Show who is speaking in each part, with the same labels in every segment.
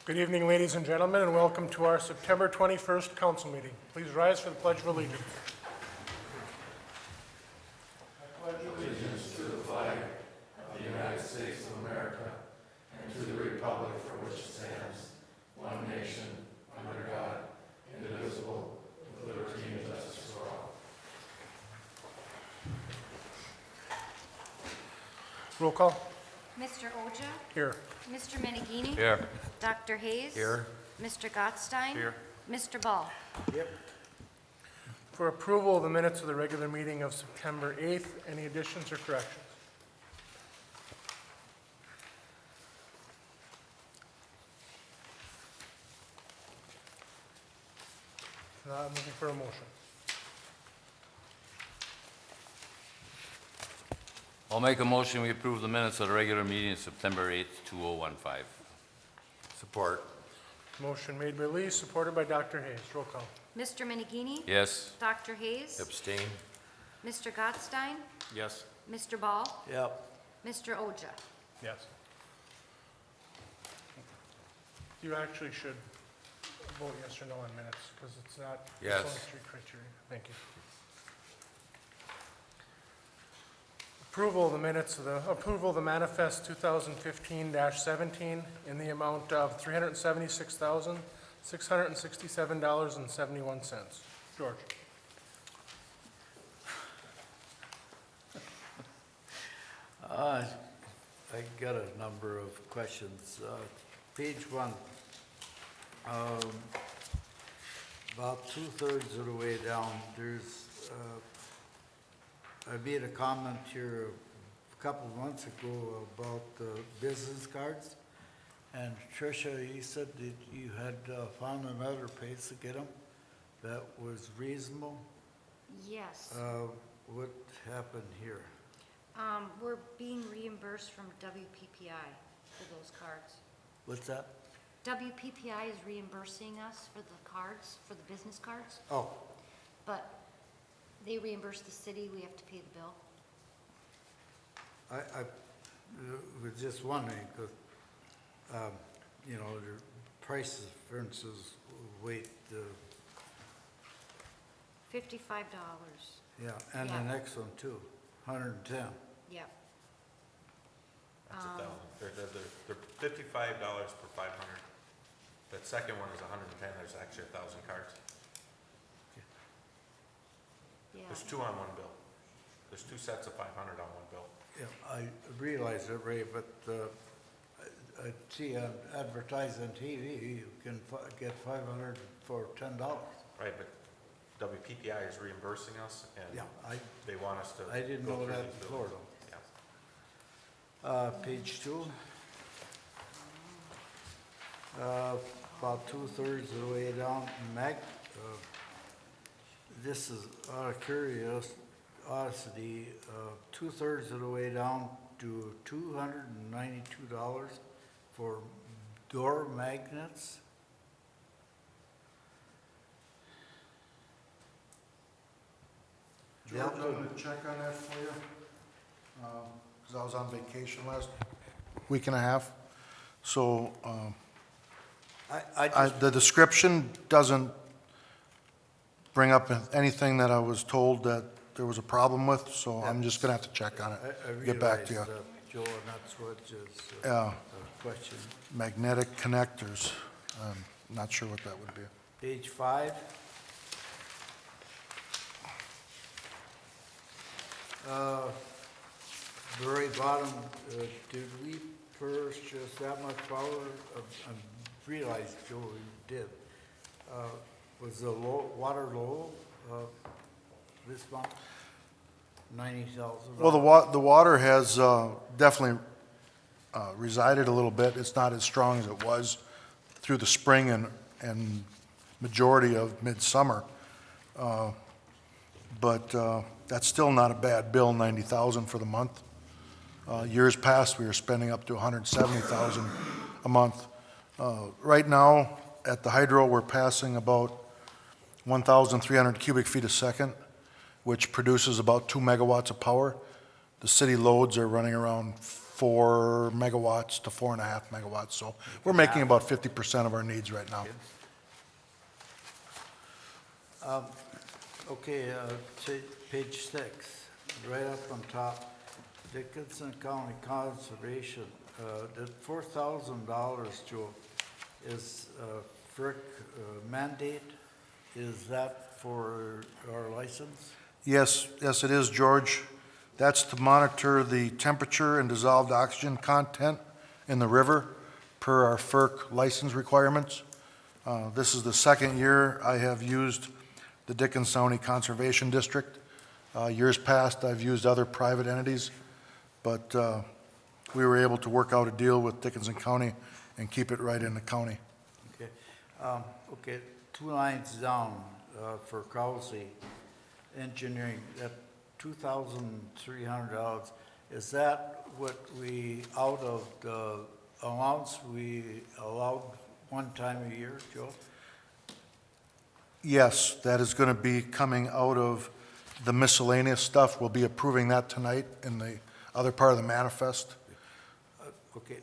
Speaker 1: Good evening, ladies and gentlemen, and welcome to our September 21st council meeting. Please rise for the Pledge of Allegiance. Roll call.
Speaker 2: Mr. Oja?
Speaker 1: Here.
Speaker 2: Mr. Menegini?
Speaker 3: Here.
Speaker 2: Dr. Hayes?
Speaker 3: Here.
Speaker 2: Mr. Gottstein?
Speaker 3: Here.
Speaker 2: Mr. Ball?
Speaker 3: Yep.
Speaker 1: For approval of the minutes of the regular meeting of September 8th, any additions or corrections? I'm looking for a motion.
Speaker 3: I'll make a motion, we approve the minutes of the regular meeting of September 8th, 2015. Support.
Speaker 1: Motion made by Lee, supported by Dr. Hayes. Roll call.
Speaker 2: Mr. Menegini?
Speaker 3: Yes.
Speaker 2: Dr. Hayes?
Speaker 3: Abstain.
Speaker 2: Mr. Gottstein?
Speaker 3: Yes.
Speaker 2: Mr. Ball?
Speaker 3: Yep.
Speaker 2: Mr. Oja?
Speaker 1: Yes. You actually should vote yes or no on minutes, because it's not, it's
Speaker 3: Yes.
Speaker 1: only three criteria. Thank you. Approval of the minutes of the manifest 2015-17 in the amount of $376,667.71. George.
Speaker 4: I got a number of questions. Page one, about 2/3 of the way down, there's, I made a comment here a couple of months ago about business cards. And Tricia, you said that you had found another place to get them that was reasonable.
Speaker 2: Yes.
Speaker 4: What happened here?
Speaker 2: We're being reimbursed from WPPI for those cards.
Speaker 4: What's that?
Speaker 2: WPPI is reimbursing us for the cards, for the business cards,
Speaker 4: Oh,
Speaker 2: but they reimburse the city, we have to pay the bill.
Speaker 4: I was just wondering, because, you know, the prices, for instance, weight,
Speaker 2: $55.
Speaker 4: yeah, and the
Speaker 2: Yeah.
Speaker 4: next one too, 110.
Speaker 2: Yep.
Speaker 5: That's they're $55 per 500. That second one is 110, there's actually 1,000 cards.
Speaker 2: Yeah.
Speaker 5: There's two on one bill. There's two sets of 500 on one bill.
Speaker 4: Yeah, I realize it, Ray, but I see advertised on TV, you can get 500 for $10.
Speaker 5: Right, but WPPI is reimbursing us, and
Speaker 4: Yeah,
Speaker 5: they want us to.
Speaker 4: I didn't
Speaker 5: go
Speaker 4: know
Speaker 5: through
Speaker 4: that
Speaker 5: these bills.
Speaker 4: before, though.
Speaker 5: Yeah.
Speaker 4: Page two. About 2/3 of the way down, this is out of curiosity, 2/3 of the way down to $292 for door magnets.
Speaker 6: George, I'm gonna check on that for you, because I was on vacation last week and a half. So, the description doesn't bring up anything that I was told that there was a problem with, so I'm just gonna have to check on
Speaker 4: I
Speaker 6: it, get back to you.
Speaker 4: realize that, Joe, and that's what is
Speaker 6: Yeah,
Speaker 4: a question.
Speaker 6: magnetic connectors, not sure what that would be.
Speaker 4: Page five. Very bottom, did we purchase that much power? I realized, Joe, you did. Was the water low this month? 90,000?
Speaker 6: Well, the water has definitely resided a little bit. It's not as strong as it was through the spring and majority of midsummer. But that's still not a bad bill, 90,000 for the month. Years past, we were spending up to 170,000 a month. Right now, at the hydro, we're passing about 1,300 cubic feet a second, which produces about 2 megawatts of power. The city loads are running around 4 megawatts to 4.5 megawatts. So we're making about 50% of our needs right now.
Speaker 4: Okay, page 6, right up on top, Dickinson County Conservation, that $4,000, Joe, is FERC mandate. Is that for our license?
Speaker 6: Yes, yes, it is, George. That's to monitor the temperature and dissolved oxygen content in the river per our FERC license requirements. This is the second year I have used the Dickinson County Conservation District. Years past, I've used other private entities, but we were able to work out a deal with Dickinson County and keep it right in the county.
Speaker 4: Okay, okay, 2 lines down for Krause Engineering, that $2,300, is that what we, out of the allowance we allowed one time a year, Joe?
Speaker 6: Yes, that is going to be coming out of the miscellaneous stuff. We'll be approving that tonight in the other part of the manifest.
Speaker 4: Okay,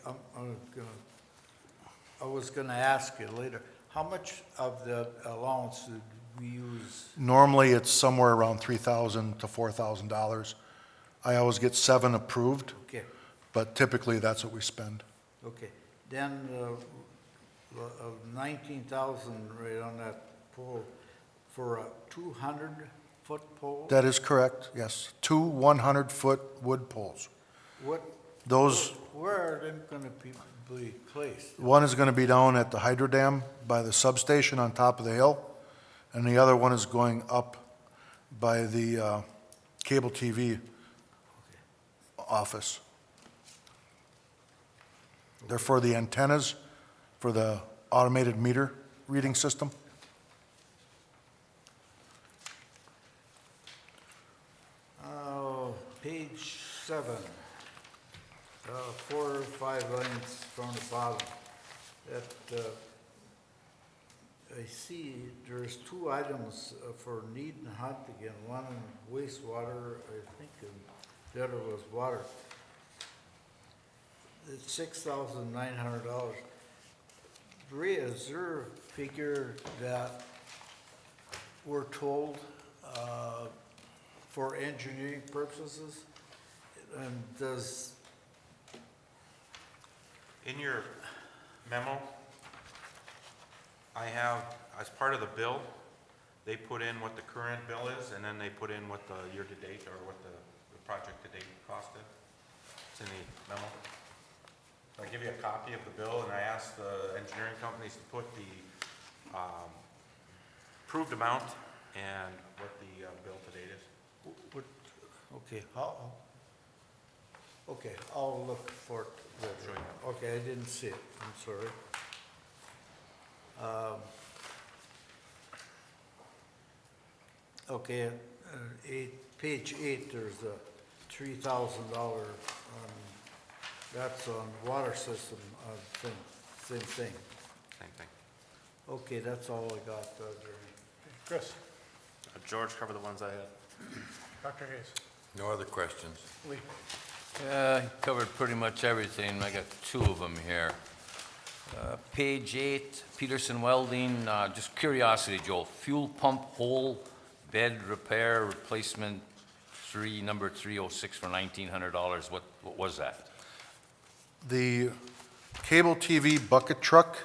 Speaker 4: I was gonna ask you later, how much of the allowance did we use?
Speaker 6: Normally, it's somewhere around $3,000 to $4,000. I always get 7 approved,
Speaker 4: Okay,
Speaker 6: but typically that's what we spend.
Speaker 4: okay, then, 19,000 right on that pole for a 200-foot pole?
Speaker 6: That is correct, yes. 2 100-foot wood poles.
Speaker 4: What,
Speaker 6: Those,
Speaker 4: where are them gonna be placed?
Speaker 6: one is going to be down at the hydro dam by the substation on top of the hill, and the other one is going up by the cable TV office. They're for the antennas, for the automated meter reading system.
Speaker 4: Page 7, 4 or 5 lines from the bottom. That, I see there's 2 items for need and hunt again, one in wastewater, I think, and the other was water. It's $6,900. Ray, is there a figure that we're told for engineering purposes? And does,
Speaker 5: In your memo, I have, as part of the bill, they put in what the current bill is, and then they put in what the year-to-date, or what the project-to-date costed. It's in the memo. I give you a copy of the bill, and I asked the engineering companies to put the approved amount and what the bill to date is.
Speaker 4: what, okay, okay, I'll look for it later.
Speaker 5: Sure.
Speaker 4: Okay, I didn't see it, I'm sorry. Okay, page 8, there's a $3,000, that's on water system, same thing.
Speaker 5: Same thing.
Speaker 4: Okay, that's all I got, Jeremy.
Speaker 1: Chris,
Speaker 5: George covered the ones I had.
Speaker 1: Dr. Hayes,
Speaker 3: No other questions?
Speaker 1: Lee.
Speaker 3: Yeah, I covered pretty much everything. I got 2 of them here. Page 8, Peterson Welding, just curiosity, Joe. Fuel pump hole bed repair replacement number 306 for $1,900. What was that?
Speaker 6: The cable TV bucket truck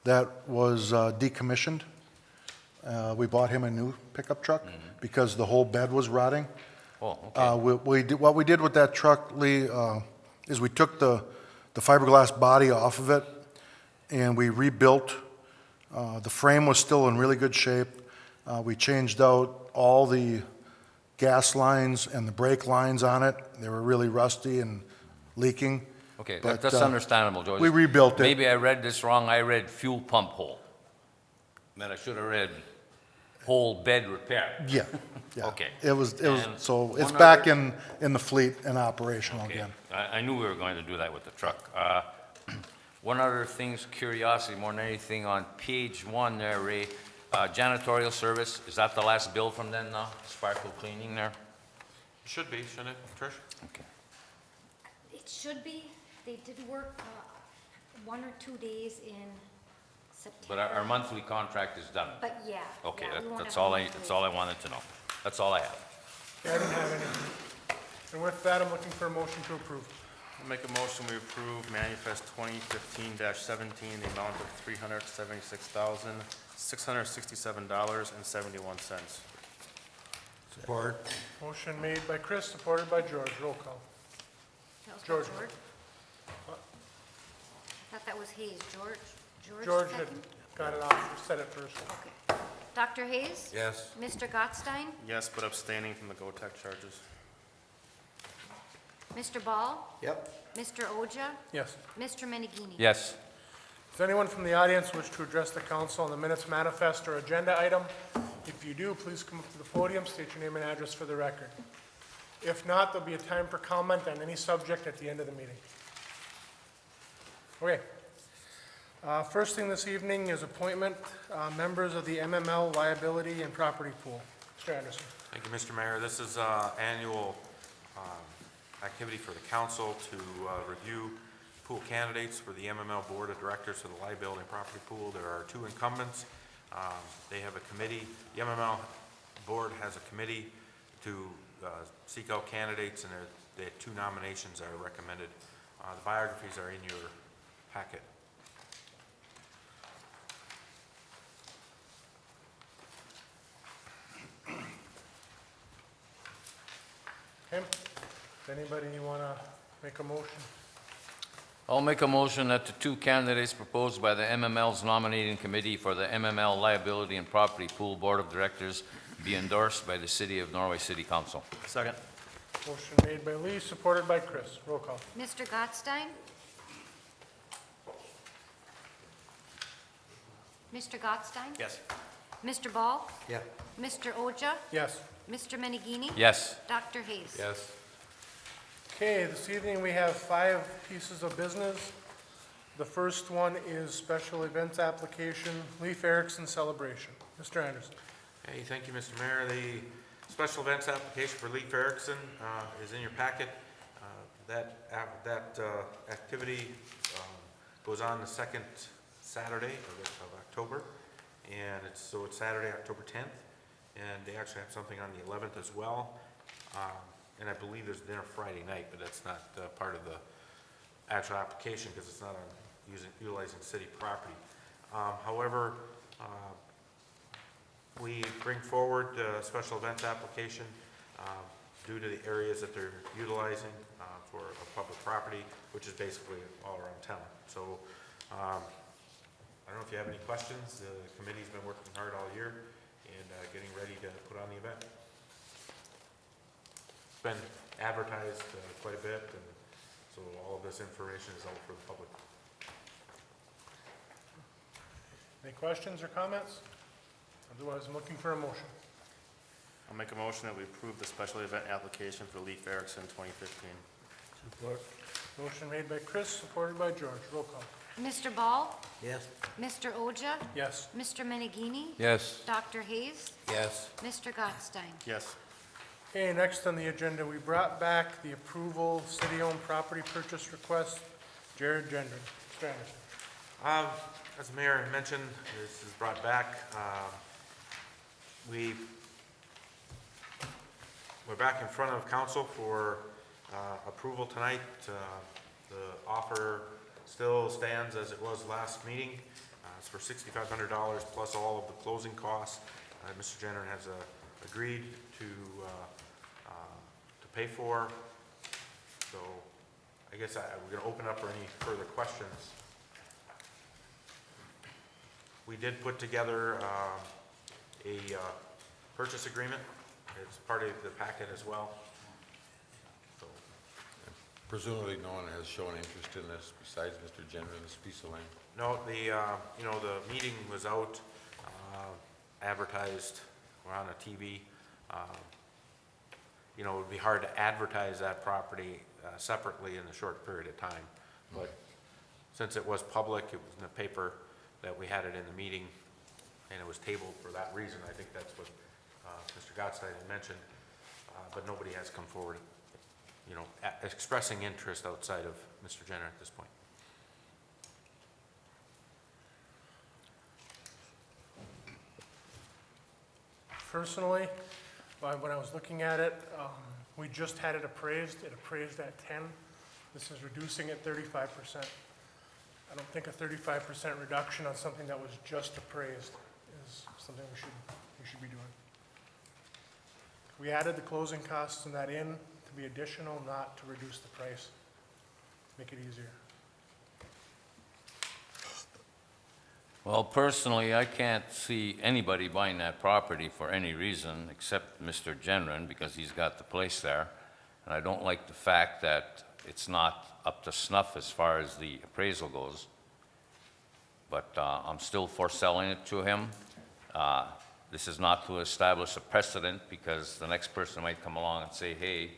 Speaker 6: that was decommissioned, we bought him a new pickup truck because the whole bed was rotting.
Speaker 3: Oh, okay.
Speaker 6: What we did with that truck, Lee, is we took the fiberglass body off of it and we rebuilt. The frame was still in really good shape. We changed out all the gas lines and the brake lines on it. They were really rusty and leaking.
Speaker 3: Okay,
Speaker 6: But,
Speaker 3: that's understandable, Joe.
Speaker 6: we rebuilt it.
Speaker 3: Maybe I read this wrong. I read fuel pump hole. Then I should have read whole bed repair.
Speaker 6: Yeah, yeah.
Speaker 3: Okay.
Speaker 6: It was,
Speaker 3: And
Speaker 6: so it's
Speaker 3: one
Speaker 6: back
Speaker 3: other-
Speaker 6: in the fleet and operational
Speaker 3: Okay.
Speaker 6: again.
Speaker 3: I knew we were going to do that with the truck. One other thing's curiosity more than anything, on page 1 there, Ray, janitorial service, is that the last bill from them now? Sparkle cleaning there?
Speaker 5: Should be, shouldn't it, Trish?
Speaker 3: Okay.
Speaker 2: It should be, They did work 1 or 2 days in September.
Speaker 3: But our monthly contract is done.
Speaker 2: But yeah.
Speaker 3: Okay,
Speaker 2: yeah, we won't
Speaker 3: that's
Speaker 2: have
Speaker 3: all
Speaker 2: a
Speaker 3: I,
Speaker 2: monthly.
Speaker 3: that's all I wanted to know. That's all I have.
Speaker 1: Yeah, I didn't have any. And with that, I'm looking for a motion to approve.
Speaker 7: I'll make a motion, we approve manifest 2015-17, the amount of $376,667.71.
Speaker 4: Support.
Speaker 1: Motion made by Chris, supported by George. Roll call.
Speaker 2: That was by
Speaker 1: George.
Speaker 2: George? I thought that was Hayes. George?
Speaker 1: George had
Speaker 2: second?
Speaker 1: got it off, said it first.
Speaker 2: Okay. Dr. Hayes?
Speaker 4: Yes.
Speaker 2: Mr. Gottstein?
Speaker 7: Yes, but abstaining from the GO-TEC charges.
Speaker 2: Mr. Ball?
Speaker 4: Yep.
Speaker 2: Mr. Oja?
Speaker 1: Yes.
Speaker 2: Mr. Menigini?
Speaker 3: Yes.
Speaker 1: Does anyone from the audience wish to address the council on the minutes manifest or agenda item? If you do, please come up to the podium, state your name and address for the record. If not, there'll be a time for comment on any subject at the end of the meeting. Okay. First thing this evening is appointment, members of the MML Liability and Property Pool. Mr. Anderson.
Speaker 5: Thank you, Mr. Mayor. This is annual activity for the council to review pool candidates for the MML Board of Directors for the Liability and Property Pool. There are 2 incumbents. They have a committee. The MML Board has a committee to seek out candidates, and they have 2 nominations that are recommended. The biographies are in your packet.
Speaker 1: Okay. Does anybody want to make a motion?
Speaker 3: I'll make a motion that the 2 candidates proposed by the MML's nominating committee for the MML Liability and Property Pool Board of Directors be endorsed by the City of Norway City Council.
Speaker 7: Second.
Speaker 1: Motion made by Lee, supported by Chris. Roll call.
Speaker 2: Mr. Gottstein? Mr. Gottstein?
Speaker 7: Yes.
Speaker 2: Mr. Ball?
Speaker 4: Yep.
Speaker 2: Mr. Oja?
Speaker 1: Yes.
Speaker 2: Mr. Menigini?
Speaker 3: Yes.
Speaker 2: Dr. Hayes?
Speaker 4: Yes.
Speaker 1: Okay, this evening we have 5 pieces of business. The first one is special events application, Leif Erikson celebration. Mr. Anderson.
Speaker 5: Hey, thank you, Mr. Mayor. The special events application for Leif Erikson is in your packet. That activity goes on the 2nd Saturday of October, and it's Saturday, October 10th, and they actually have something on the 11th as well. And I believe there's dinner Friday night, but that's not part of the actual application because it's not on utilizing city property. However, we bring forward a special events application due to the areas that they're utilizing for a public property, which is basically all around town. So I don't know if you have any questions. The committee's been working hard all year and getting ready to put on the event. It's been advertised quite a bit, and so all of this information is out for the public.
Speaker 1: Any questions or comments? Otherwise, I'm looking for a motion.
Speaker 7: I'll make a motion that we approve the special event application for Leif Erikson 2015.
Speaker 4: Support.
Speaker 1: Motion made by Chris, supported by George. Roll call.
Speaker 2: Mr. Ball?
Speaker 4: Yes.
Speaker 2: Mr. Oja?
Speaker 1: Yes.
Speaker 2: Mr. Menigini?
Speaker 3: Yes.
Speaker 2: Dr. Hayes?
Speaker 4: Yes.
Speaker 2: Mr. Gottstein?
Speaker 7: Yes.
Speaker 1: Okay, next on the agenda, we brought back the approval city-owned property purchase request. Jared Gendron. Mr. Anderson.
Speaker 5: As the mayor mentioned, this is brought back. We're back in front of council for approval tonight. The offer still stands as it was last meeting. It's for $6,500 plus all of the closing costs. Mr. Gendron has agreed to pay for. So I guess we're going to open up for any further questions. We did put together a purchase agreement. It's part of the packet as well. So,
Speaker 8: Presumably, no one has shown interest in this besides Mr. Gendron, this piece of land.
Speaker 5: no, the meeting was out, advertised, we're on a TV. It would be hard to advertise that property separately in a short period of time. But since it was public, it was in the paper, that we had it in the meeting, and it was tabled for that reason. I think that's what Mr. Gottstein had mentioned, but nobody has come forward. you know, expressing interest outside of Mr. Jenner at this point.
Speaker 1: Personally, when I was looking at it, we just had it appraised. It appraised at 10. This is reducing it 35%. I don't think a 35% reduction on something that was just appraised is something we should be doing. We added the closing costs and that in to be additional, not to reduce the price. Make it easier.
Speaker 3: Well, personally, I can't see anybody buying that property for any reason except Mr. Genren, because he's got the place there. And I don't like the fact that it's not up to snuff as far as the appraisal goes. But I'm still for selling it to him. This is not to establish a precedent, because the next person might come along and say, hey,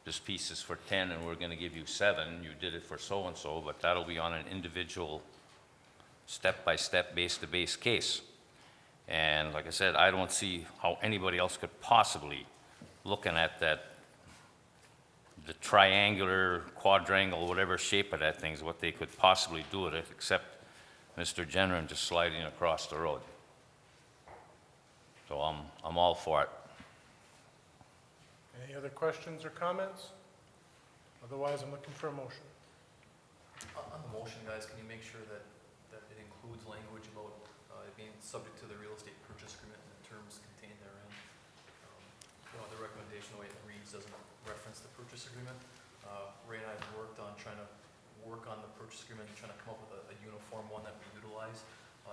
Speaker 3: this piece is for 10 and we're going to give you 7. You did it for so-and-so, but that'll be on an individual step-by-step, base-to-base case. And like I said, I don't see how anybody else could possibly, looking at that, the triangular, quadrangle, whatever shape of that thing is, what they could possibly do with it, except Mr. Jenner just sliding across the road. So I'm all for it.
Speaker 1: Any other questions or comments? Otherwise, I'm looking for a motion.
Speaker 9: On the motion, guys, can you make sure that it includes language about it being subject to the real estate purchase agreement and the terms contained therein? The recommendation, the way it reads, doesn't reference the purchase agreement. Ray and I have worked on trying to work on the purchase agreement and trying to come up with a uniform one that we utilize,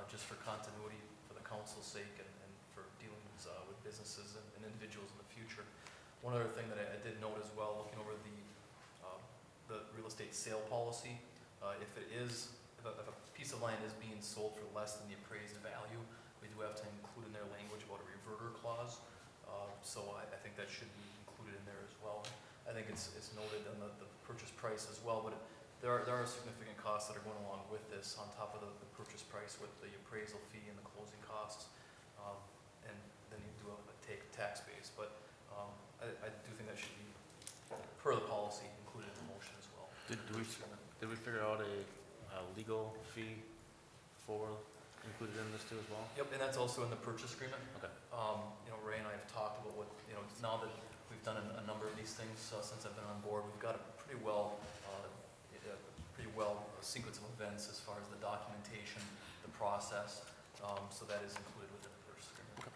Speaker 9: just for continuity, for the council's sake, and for dealings with businesses and individuals in the future. One other thing that I did note as well, looking over the real estate sale policy, if a piece of land is being sold for less than the appraised value, we do have to include in their language about a reverter clause. So I think that should be included in there as well. I think it's noted on the purchase price as well, but there are significant costs that are going along with this on top of the purchase price with the appraisal fee and the closing costs. And then you do have a tax base, but I do think that should be, per the policy, included in the motion as well.
Speaker 7: Did we figure out a legal fee for included in this too as well?
Speaker 9: Yep, and that's also in the purchase agreement.
Speaker 7: Okay.
Speaker 9: Ray and I have talked about what, now that we've done a number of these things since I've been on board, we've got a pretty well sequence of events as far as the documentation, the process, so that is included within the purchase agreement.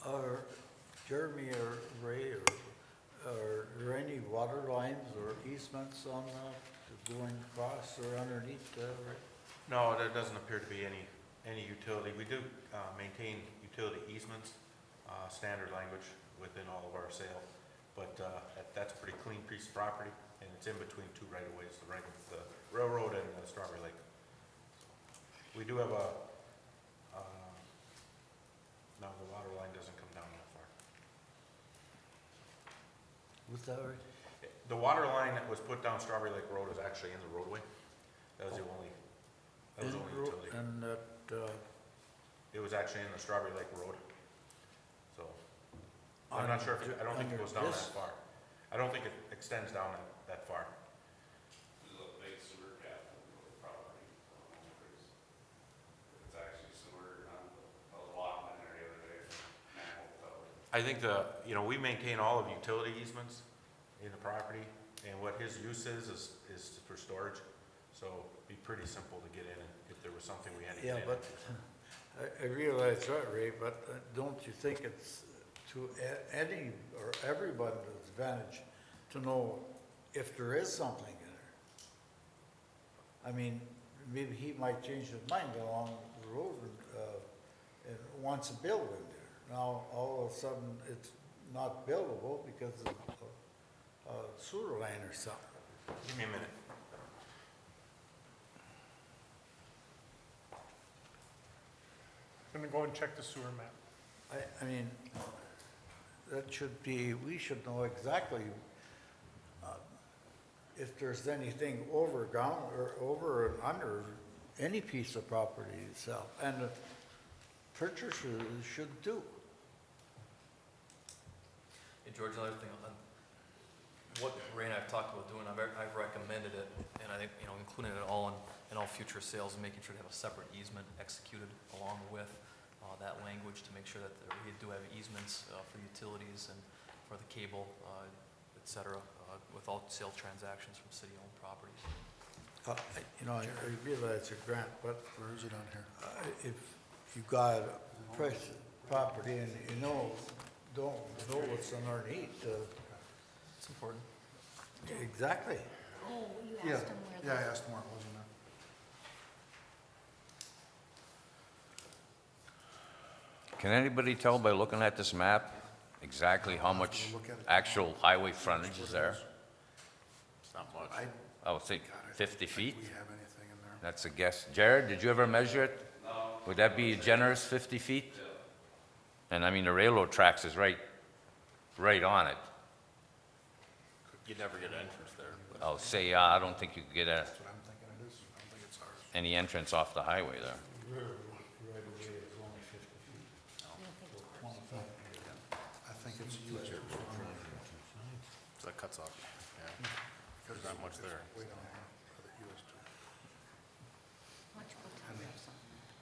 Speaker 4: Are Jeremy or Ray, are there any water lines or easements on going across or underneath Ray?
Speaker 5: No, there doesn't appear to be any utility. We do maintain utility easements, standard language within all of our sale, but that's a pretty clean piece of property, and it's in between two right-of-ways, the right of the railroad and Strawberry Lake. We do have no, the water line doesn't come down that far.
Speaker 4: Was that right?
Speaker 5: The water line that was put down Strawberry Lake Road is actually in the roadway. That was the only utility.
Speaker 4: And that,
Speaker 5: It was actually in the Strawberry Lake Road. So, I'm not sure if, I don't think it goes down that far. I don't think it extends down that far.
Speaker 10: There's a big sewer gap in the property. It's actually sewer, I was walking in there the other day, manhole cover.
Speaker 5: I think we maintain all of utility easements in the property, and what his use is for storage. So it'd be pretty simple to get in if there was something we had to get in.
Speaker 4: yeah, but I realize that, Ray, but don't you think it's to any or everybody's advantage to know if there is something in there? I mean, maybe he might change his mind along the road and wants a building there. Now, all of a sudden, it's not buildable because of a sewer line or something.
Speaker 5: Give me a minute.
Speaker 1: I'm gonna go and check the sewer map.
Speaker 4: I mean, that should be, we should know exactly if there's anything over ground or over and under any piece of property itself, and the purchaser should do.
Speaker 9: Hey, George, another thing, what Ray and I have talked about doing, I've recommended it, and I think, including it all in all future sales, and making sure to have a separate easement executed along with that language to make sure that we do have easements for utilities and for the cable, et cetera, with all sale transactions from city-owned properties.
Speaker 4: I realize it's a grant, but
Speaker 6: Where is it on here?
Speaker 4: if you got fresh property and don't know what's underneath,
Speaker 9: It's important.
Speaker 4: exactly.
Speaker 2: Oh, you
Speaker 6: Yeah,
Speaker 2: asked him where
Speaker 6: yeah,
Speaker 2: the...
Speaker 6: I asked him where it was in there.
Speaker 3: Can anybody tell by looking at this map exactly how much actual highway frontage is there?
Speaker 8: It's not much.
Speaker 3: I would think 50 feet.
Speaker 6: We have anything in there?
Speaker 3: That's a guess. Jared, did you ever measure it? No. Would that be a generous 50 feet? And I mean, the railroad tracks is right on it.
Speaker 8: You'd never get an entrance there. but-
Speaker 3: I'll say, I don't think you could get
Speaker 6: That's what I'm thinking it is. I don't think it's ours.
Speaker 3: any entrance off the highway there.
Speaker 6: I think it's US.
Speaker 8: So that cuts off, yeah. There's not much there.
Speaker 6: Way down here for the US too.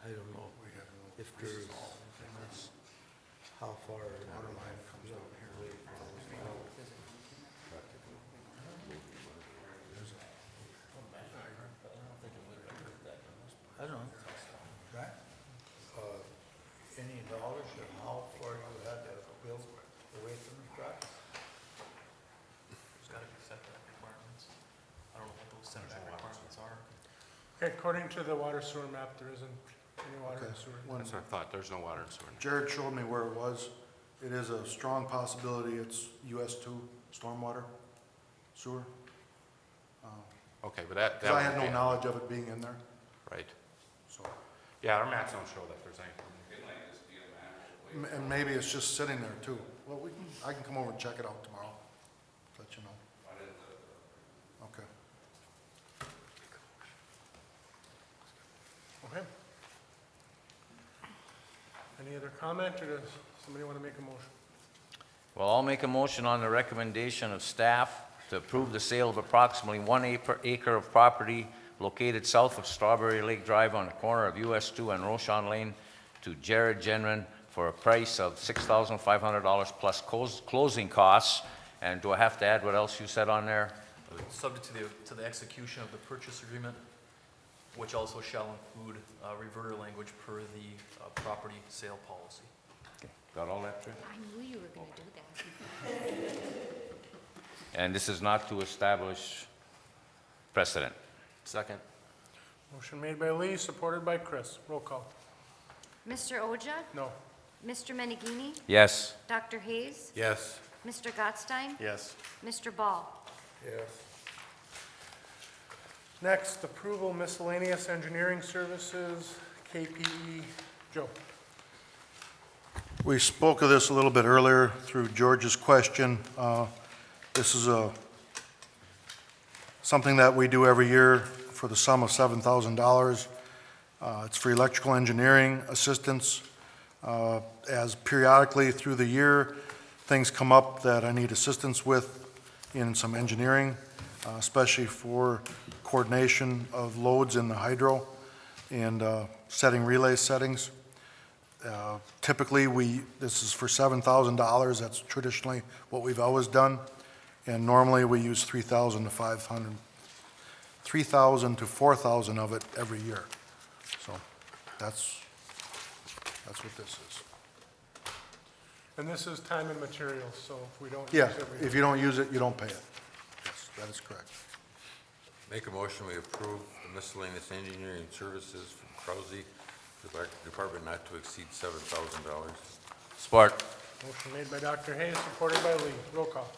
Speaker 4: I don't know
Speaker 6: We have no,
Speaker 4: if there's, how far.
Speaker 6: water line comes down here.
Speaker 4: I don't know. Right? Any knowledge of how far you had to build away from the track?
Speaker 9: There's got to be setback requirements. I don't know what those setback requirements are.
Speaker 1: Okay, according to the water sewer map, there isn't any water and
Speaker 6: Okay.
Speaker 1: sewer.
Speaker 6: When
Speaker 5: That's what I thought, there's no water and sewer.
Speaker 6: Jared showed me where it was, it is a strong possibility it's US2 stormwater sewer.
Speaker 5: Okay, but that
Speaker 6: Because I
Speaker 5: would
Speaker 6: had no
Speaker 5: be-
Speaker 6: knowledge of it being in there,
Speaker 5: Right.
Speaker 6: so.
Speaker 5: Yeah, our maps don't show that there's anything.
Speaker 6: And maybe it's just sitting there too. Well, I can come over and check it out tomorrow, let you know. Okay.
Speaker 1: Okay. Any other comment, or does somebody want to make a motion?
Speaker 3: Well, I'll make a motion on the recommendation of staff to approve the sale of approximately 1 acre of property located south of Strawberry Lake Drive on the corner of US 2 and Roshan Lane to Jared Genren for a price of $6,500 plus closing costs. And do I have to add what else you said on there?
Speaker 9: Subject to the execution of the purchase agreement, which also shall include reverter language per the property sale policy.
Speaker 3: Okay, got all that, Trish?
Speaker 2: I knew you were going to do that.
Speaker 3: And this is not to establish precedent.
Speaker 8: Second.
Speaker 1: Motion made by Lee, supported by Chris. Roll call.
Speaker 2: Mr. Oja?
Speaker 1: No.
Speaker 2: Mr. Menegini?
Speaker 3: Yes.
Speaker 2: Dr. Hayes?
Speaker 8: Yes.
Speaker 2: Mr. Gottstein?
Speaker 8: Yes.
Speaker 2: Mr. Ball?
Speaker 4: Yes.
Speaker 1: Next, approval miscellaneous engineering services, KPE. Joe.
Speaker 6: We spoke of this a little bit earlier through George's question. This is something that we do every year for the sum of $7,000. It's for electrical engineering assistance. As periodically through the year, things come up that I need assistance with in some engineering, especially for coordination of loads in the hydro and setting relay settings. Typically, this is for $7,000. That's traditionally what we've always done. And normally, we use $3,000 to $4,000 of it every year. So that's what this is.
Speaker 1: And this is time and materials, so if we don't use
Speaker 6: Yeah,
Speaker 1: it, we...
Speaker 6: if you don't use it, you don't pay it. Yes, that is correct.
Speaker 8: Make a motion, we approve the miscellaneous engineering services from Krause Department not to exceed $7,000.
Speaker 3: Support.
Speaker 1: Motion made by Dr. Hayes, supported by Lee. Roll call.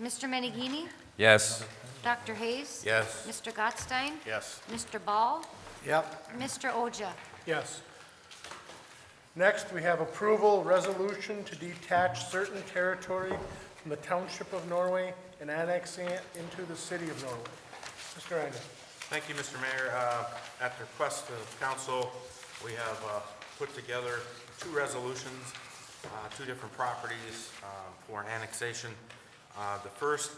Speaker 2: Mr. Menegini?
Speaker 3: Yes.
Speaker 2: Dr. Hayes?
Speaker 8: Yes.
Speaker 2: Mr. Gottstein?
Speaker 8: Yes.
Speaker 2: Mr. Ball?
Speaker 4: Yep.
Speaker 2: Mr. Oja?
Speaker 1: Yes. Next, we have approval resolution to detach certain territory from the Township of Norway and annexing it into the City of Norway. Mr. Ida.
Speaker 5: Thank you, Mr. Mayor. At the request of council, we have put together two resolutions, two different properties for an annexation. The first,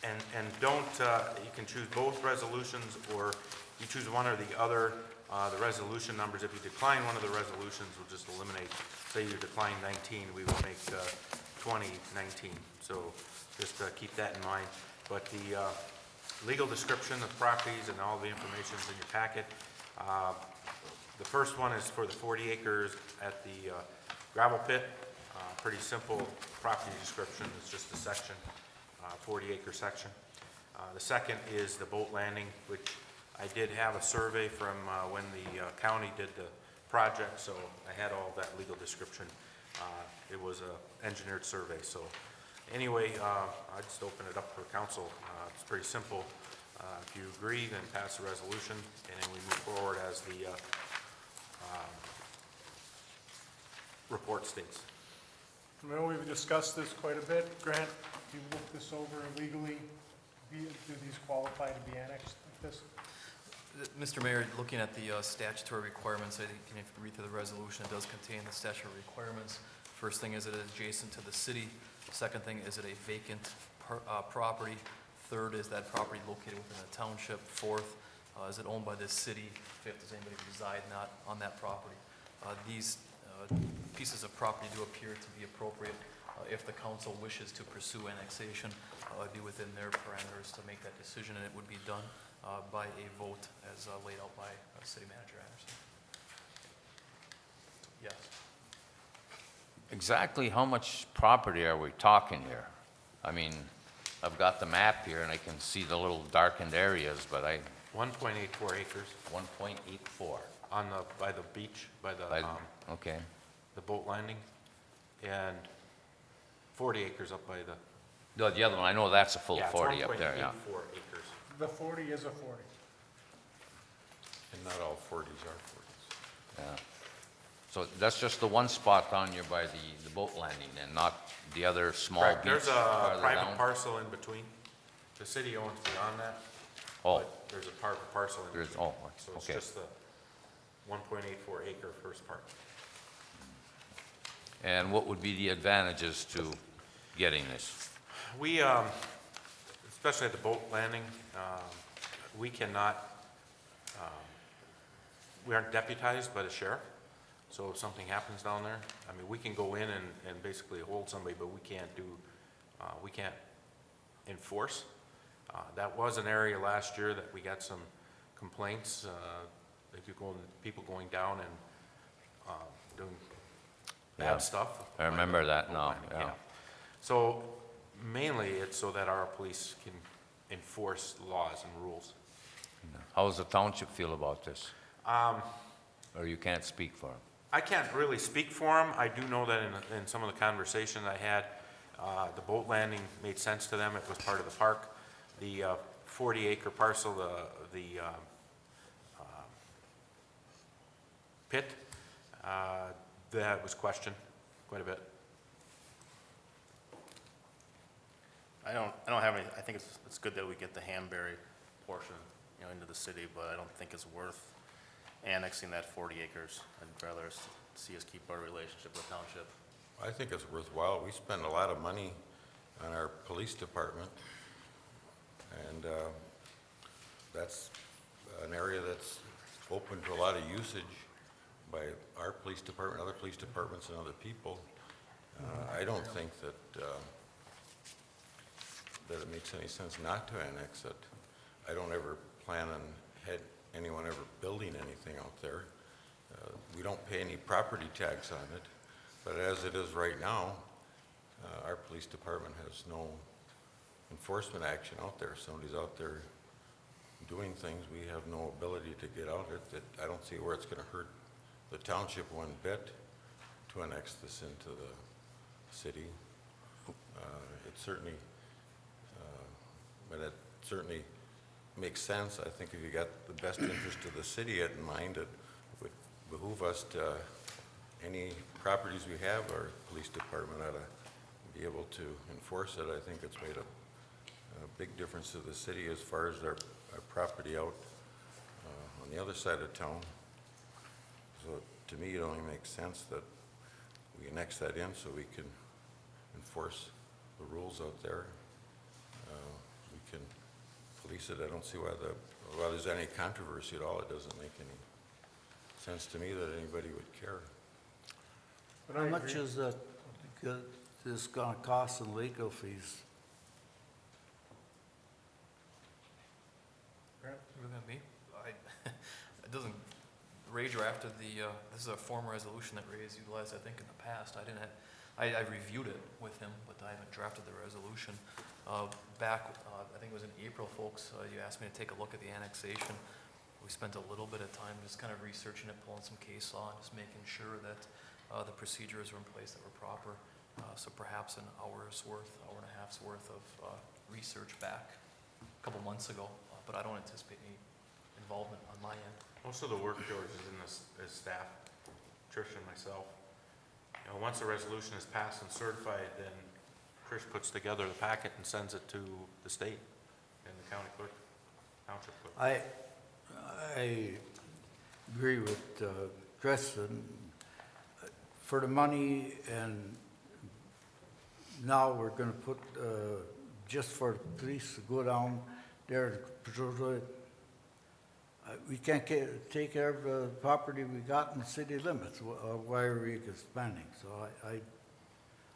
Speaker 5: and don't, you can choose both resolutions, or you choose one or the other. The resolution numbers, if you decline one of the resolutions, will just eliminate, say you decline 19, we will make 2019. So just keep that in mind. But the legal description of properties and all the information is in your packet. The first one is for the 40 acres at the gravel pit. Pretty simple property description. It's just a section, 40-acre section. The second is the boat landing, which I did have a survey from when the county did the project, so I had all that legal description. It was an engineered survey. So anyway, I just open it up for council. It's pretty simple. If you agree, then pass the resolution, and then we move forward as the report states.
Speaker 1: I know we've discussed this quite a bit. Grant, you looked this over legally. Do these qualify to be annexed like this?
Speaker 9: Mr. Mayor, looking at the statutory requirements, I think if you read through the resolution, it does contain the statutory requirements. First thing is it is adjacent to the city. Second thing is it a vacant property. Third is that property located within a township. Fourth, is it owned by this city? Fifth, does anybody reside not on that property? These pieces of property do appear to be appropriate. If the council wishes to pursue annexation, it would be within their parameters to make that decision, and it would be done by a vote as laid out by City Manager Anderson. Yes.
Speaker 3: Exactly how much property are we talking here? I mean, I've got the map here and I can see the little darkened areas, but
Speaker 5: 1.84 acres
Speaker 3: 1.84.
Speaker 5: on the, by the beach, by the
Speaker 3: Okay.
Speaker 5: the boat landing, and 40 acres up by the,
Speaker 3: The other one, I know that's a full
Speaker 5: yeah, it's
Speaker 3: 40 up there, yeah.
Speaker 5: 1.84 acres.
Speaker 1: The 40 is a 40.
Speaker 8: And not all 40s are 40s.
Speaker 3: Yeah. So that's just the one spot down here by the boat landing and not the other small
Speaker 5: Correct.
Speaker 3: beach
Speaker 5: There's a
Speaker 3: farther
Speaker 5: private
Speaker 3: down?
Speaker 5: parcel in between. The city owns beyond that.
Speaker 3: Oh,
Speaker 5: But there's a parcel in
Speaker 3: there's,
Speaker 5: between.
Speaker 3: oh,
Speaker 5: So it's
Speaker 3: okay.
Speaker 5: just the 1.84 acre first part.
Speaker 3: And what would be the advantages to getting this?
Speaker 5: We, especially at the boat landing, we cannot, we aren't deputized by the sheriff. So if something happens down there, I mean, we can go in and basically hold somebody, but we can't do, we can't enforce. That was an area last year that we got some complaints, people going down and doing
Speaker 3: Yeah.
Speaker 5: bad stuff.
Speaker 3: I remember that
Speaker 5: Boat
Speaker 3: now,
Speaker 5: landing,
Speaker 3: yeah.
Speaker 5: So mainly it's so that our police can enforce laws and rules.
Speaker 3: How does the township feel about this? Or you can't speak for them?
Speaker 5: I can't really speak for them. I do know that in some of the conversations I had, the boat landing made sense to them. It was part of the park. The 40-acre parcel, the pit, that was questioned quite a bit.
Speaker 7: I don't have any, I think it's good that we get the Hanbury portion, into the city, but I don't think it's worth annexing that 40 acres. I'd rather see us keep our relationship with the township.
Speaker 8: I think it's worthwhile. We spend a lot of money on our police department, and that's an area that's open to a lot of usage by our police department, other police departments, and other people. I don't think that that it makes any sense not to annex it. I don't ever plan on anyone ever building anything out there. We don't pay any property tax on it, but as it is right now, our police department has no enforcement action out there. If somebody's out there doing things, we have no ability to get out it. I don't see where it's going to hurt the township one bit to annex this into the city. It certainly, but it certainly makes sense. I think if you got the best interest of the city in mind, it would behoove us to, any properties we have, our police department ought to be able to enforce it. I think it's made a big difference to the city as far as our property out on the other side of town. So to me, it only makes sense that we annex that in so we can enforce the rules out there. can police it. I don't see why there's any controversy at all. It doesn't make any sense to me that anybody would care.
Speaker 1: But
Speaker 4: How
Speaker 1: I
Speaker 4: much
Speaker 1: agree.
Speaker 4: is that, this gonna cost in legal fees?
Speaker 1: Grant?
Speaker 9: Who's it gonna be? It doesn't, Ray drafted this is a form resolution that Ray has utilized, I think, in the past. I reviewed it with him, but I haven't drafted the resolution. Back, I think it was in April, folks, you asked me to take a look at the annexation. We spent a little bit of time just kind of researching it, pulling some case law, and just making sure that the procedures were in place that were proper. So perhaps an hour's worth, hour and a half's worth of research back a couple months ago, but I don't anticipate any involvement on my end.
Speaker 5: Most of the work, George, is in this, as staff, Trish and myself. You know, once the resolution is passed and certified, then Trish puts together the packet and sends it to the state and the county clerk, township clerk.
Speaker 4: I agree with Kristen. For the money, and now we're gonna put, just for the police to go down there and patrol it. We can't take care of the property we got in the city limits. Why are we expanding? So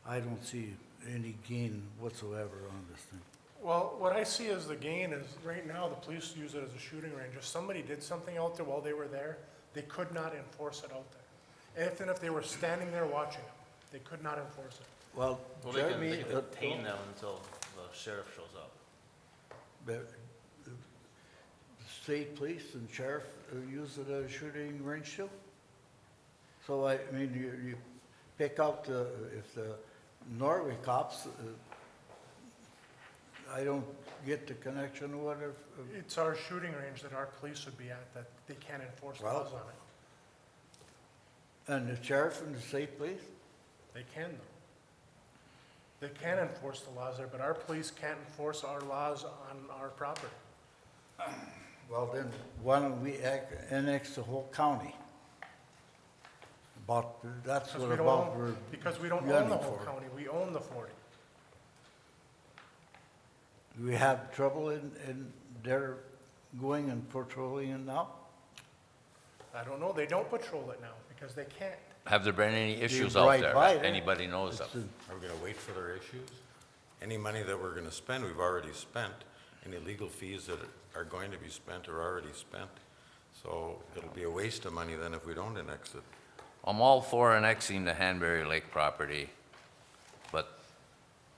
Speaker 4: I don't see any gain whatsoever on this thing.
Speaker 1: Well, what I see as the gain is, right now, the police use it as a shooting range. If somebody did something out there while they were there, they could not enforce it out there. Even if they were standing there watching it, they could not enforce it.
Speaker 4: Well,
Speaker 11: Well, they
Speaker 4: Jeremy,
Speaker 11: can detain them until the sheriff shows up.
Speaker 4: the state police and sheriff use it as a shooting range too. So I mean, you pick out if the Norway cops, I don't get the connection or whatever.
Speaker 1: It's our shooting range that our police would be at, that they can't enforce
Speaker 4: Well-
Speaker 1: laws on it.
Speaker 4: And the sheriff and the state police?
Speaker 1: They can though. They can enforce the laws there, but our police can't enforce our laws on our property.
Speaker 4: Well, then, why don't we annex the whole county? That's
Speaker 1: Because
Speaker 4: what
Speaker 1: we don't
Speaker 4: about
Speaker 1: own,
Speaker 4: we're
Speaker 1: because we don't own
Speaker 4: gunning
Speaker 1: the whole
Speaker 4: for.
Speaker 1: county, we own the 40.
Speaker 4: Do we have trouble in their going and patrolling it now?
Speaker 1: I don't know, they don't patrol it now, because they can't.
Speaker 3: Have there been any issues out
Speaker 4: right
Speaker 3: there
Speaker 4: by
Speaker 3: that
Speaker 4: it.
Speaker 3: anybody knows of?
Speaker 4: It's a-
Speaker 8: Are we gonna wait for their issues? Any money that we're gonna spend, we've already spent. Any legal fees that are going to be spent are already spent. So it'll be a waste of money then if we don't annex it.
Speaker 3: I'm all for annexing the Hanbury Lake property, but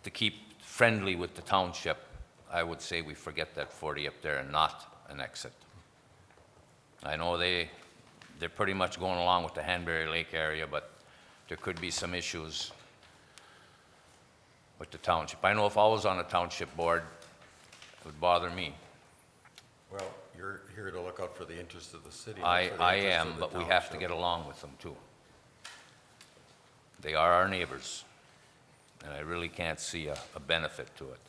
Speaker 3: to keep friendly with the township, I would say we forget that 40 up there and not annex it. I know they're pretty much going along with the Hanbury Lake area, but there could be some issues with the township. I know if I was on a township board, it would bother me.
Speaker 8: Well, you're here to look out for the interest of the city. not for the
Speaker 3: I
Speaker 8: interest
Speaker 3: am,
Speaker 8: of the
Speaker 3: but we have to
Speaker 8: township.
Speaker 3: get along with them too. They are our neighbors, and I really can't see a benefit to it.